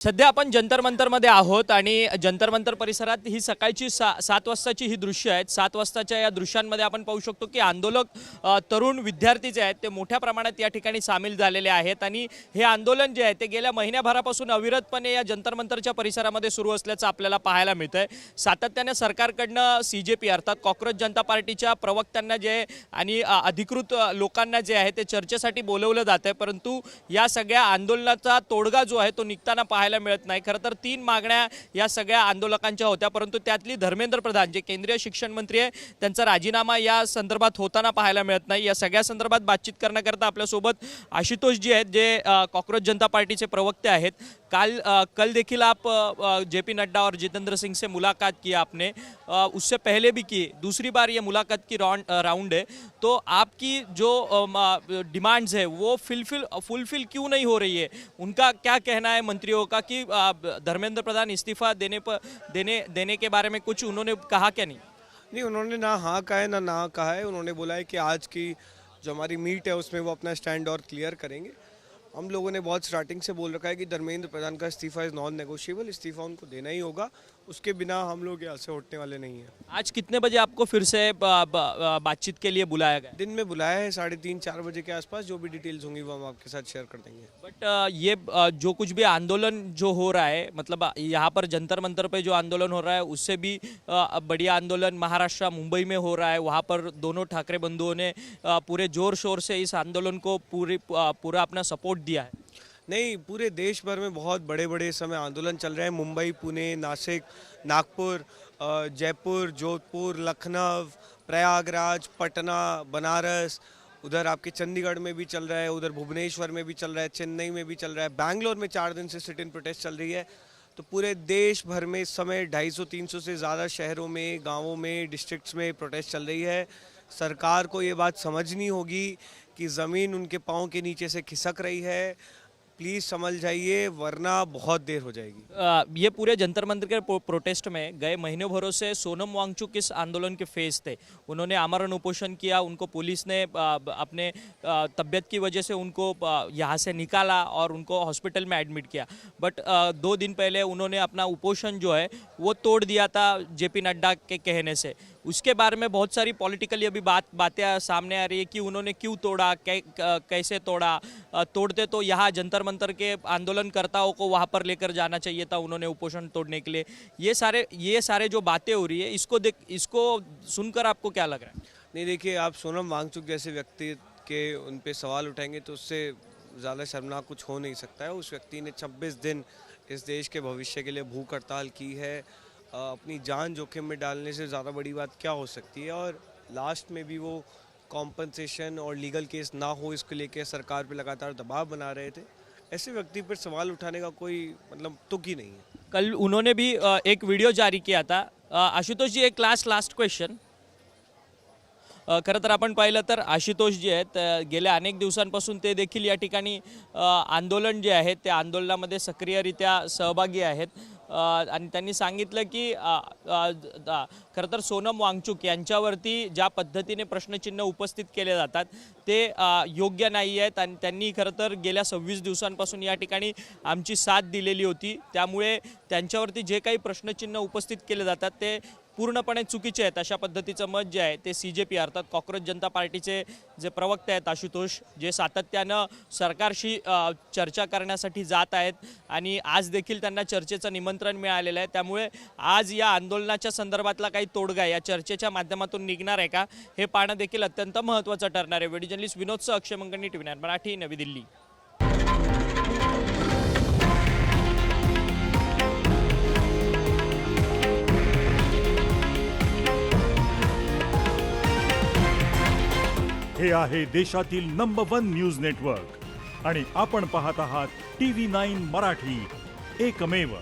सध्या आपण जंतर मंतरमध्ये आहोत आणि जंतर मंतर परिसरात ही सकाळची 7 वाजताची ही दृश्य आहेत। 7 वाजताच्या या दृश्यांमध्ये आपण पाहू शकतो की आंदोलक तरुण विद्यार्थी जे आहेत ते मोठ्या प्रमाणात या ठिकाणी सामील झालेले आहेत आणि हे आंदोलन जे आहे ते गेल्या महिन्याभरापासून अविरतपणे या जंतर मंतरच्या परिसरामध्ये सुरू असल्याचं आपल्याला पाहायला मिळतंय। सातत्याने सरकारकडनं सीजेपी अर्थात कॉकरोच जनता पार्टीच्या प्रवक्त्यांना जे आणि अधिकृत लोकांना जे आहे ते चर्चेसाठी बोलवलं जातंय, परंतु या सगळ्या आंदोलनाचा तोडगा जो आहे तो निघताना पाहायला मिळत नाही। खरं तर 3 मागण्या या सगळ्या आंदोलकांच्या होत्या, परंतु त्यातली धर्मेंद्र प्रधान जे केंद्रीय शिक्षण मंत्री आहे त्यांचा राजीनामा या संदर्भात होताना पाहायला मिळत नाही। या सगळ्या संदर्भात बातचीत करण्याकरता आपल्यासोबत आशुतोष जी आहेत जे कॉकरोच जनता पार्टी के प्रवक्ते आहेत। कल देखिल आप जेपी नड्डा और जितेंद्र सिंह से मुलाकात की आपने, उससे पहले भी की, दूसरी बार ये मुलाकात की राउंड है, तो आपकी जो डिमांड्स है वो फुलफिल क्यों नहीं हो रही है? उनका क्या कहना है मंत्रियों का कि धर्मेंद्र प्रधान इस्तीफा देने के बारे में कुछ उन्होंने कहा क्या? नहीं, उन्होंने ना हाँ कहा है ना कहा है। उन्होंने बोला है कि आज की जो हमारी मीट है उसमें वो अपना स्टैंड और क्लियर करेंगे। हम लोगों ने बहुत स्टार्टिंग से बोल रखा है कि धर्मेंद्र प्रधान का इस्तीफा इज़ नॉन नेगोशिएबल, इस्तीफा उनको देना ही होगा, उसके बिना हम लोग यहाँ से उठने वाले नहीं हैं। आज कितने बजे आपको फिर से बातचीत के लिए बुलाया गया? दिन में बुलाया है 3:30-4 बजे के आसपास। जो भी डिटेल्स होंगी वो हम आपके साथ शेयर कर देंगे। बट ये जो कुछ भी आंदोलन जो हो रहा है, मतलब यहाँ पर जंतर मंतर पे जो आंदोलन हो रहा है उससे भी बढ़िया आंदोलन महाराष्ट्र मुंबई में हो रहा है। वहाँ पर दोनों ठाकरे बंधुओं ने पूरे जोर शोर से इस आंदोलन को पूरा अपना सपोर्ट दिया है। नहीं, पूरे देश भर में बहुत बड़े बड़े इस समय आंदोलन चल रहे हैं। मुंबई, पुणे, नासिक, नागपुर, जयपुर, जोधपुर, लखनऊ, प्रयागराज, पटना, बनारस, उधर आपके चंडीगढ़ में भी चल रहा है, उधर भुवनेश्वर में भी चल रहा है, चेन्नई में भी चल रहा है, बैंगलोर में 4 दिन से सिट इन प्रोटेस्ट चल रही है। तो पूरे देश भर में इस समय 250-300 से ज़्यादा शहरों में, गाँवों में, डिस्ट्रिक्ट्स में प्रोटेस्ट चल रही है। सरकार को ये बात समझनी होगी कि ज़मीन उनके पाँव के नीचे से खिसक रही है। प्लीज़ समझ जाइए वरना बहुत देर हो जाएगी। ये पूरे जंतर मंतर के प्रोटेस्ट में गए महीनों भरों से सोनम वांगचुक इस आंदोलन के फेस थे। उन्होंने आमरण उपोषण किया, उनको पुलिस ने अपने तबीयत की वजह से उनको यहाँ से निकाला और उनको हॉस्पिटल में एडमिट किया। बट 2 दिन पहले उन्होंने अपना उपोषण जो है वो तोड़ दिया था जेपी नड्डा के कहने से। उसके बारे में बहुत सारी पॉलिटिकली अभी बातें सामने आ रही है कि उन्होंने क्यों तोड़ा, कैसे तोड़ा। तोड़ते तो यहाँ जंतर मंतर के आंदोलनकर्ताओं को वहाँ पर लेकर जाना चाहिए था उन्होंने उपोषण तोड़ने के लिए। ये सारे जो बातें हो रही है इसको सुनकर आपको क्या लग रहा है? नहीं, देखिए, आप सोनम वांगचुक जैसे व्यक्ति के उन पे सवाल उठाएंगे तो उससे ज़्यादा शर्मनाक कुछ हो नहीं सकता है। उस व्यक्ति ने 26 दिन इस देश के भविष्य के लिए भूख हड़ताल की है। अपनी जान जोखिम में डालने से ज़्यादा बड़ी बात क्या हो सकती है? और लास्ट में भी वो कॉम्पनसेशन और लीगल केस ना हो इसको लेकर सरकार पे लगातार दबाव बना रहे थे। ऐसे व्यक्ति पर सवाल उठाने का कोई मतलब तुक ही नहीं है। कल उन्होंने भी एक वीडियो जारी किया था। आशुतोष जी, एक लास्ट क्वेश्चन। खरं तर आपण पाहिलं तर आशुतोष जे आहेत गेल्या अनेक दिवसांपासून ते देखील या ठिकाणी आंदोलन जे आहे त्या आंदोलनामध्ये सक्रियरित्या सहभागी आहेत आणि त्यांनी सांगितलं की खरं तर सोनम वांगचुक यांच्यावरती ज्या पद्धतीने प्रश्नचिन्ह उपस्थित केले जातात ते योग्य नाही आहेत आणि त्यांनी खरं तर गेल्या 26 दिवसांपासून या ठिकाणी आमची साथ दिलेली होती, त्यामुळे त्यांच्यावरती जे काही प्रश्नचिन्ह उपस्थित केले जातात ते पूर्णपणे चुकीचे आहेत अशा पद्धतीचं मत जे आहे ते सीजेपी अर्थात कॉकरोच जनता पार्टीचे जे प्रवक्ते आहेत आशुतोष, जे सातत्यानं सरकारशी चर्चा करण्यासाठी जात आहेत आणि आज देखील त्यांना चर्चेचं निमंत्रण मिळालेलं आहे। त्यामुळे आज या आंदोलनाच्या संदर्भातला काही तोडगा या चर्चेच्या माध्यमातून निघणार आहे का हे पाहणं देखील अत्यंत महत्त्वाचं ठरणार आहे। व्हिडिओ जर्नलिस्ट विनोदसह अक्षय मंगणी, TV9 मराठी, नवी दिल्ली। हे आहे देशातील नंबर 1 न्यूज नेटवर्क आणि आपण पाहत आहात TV9 मराठी, एकमेव।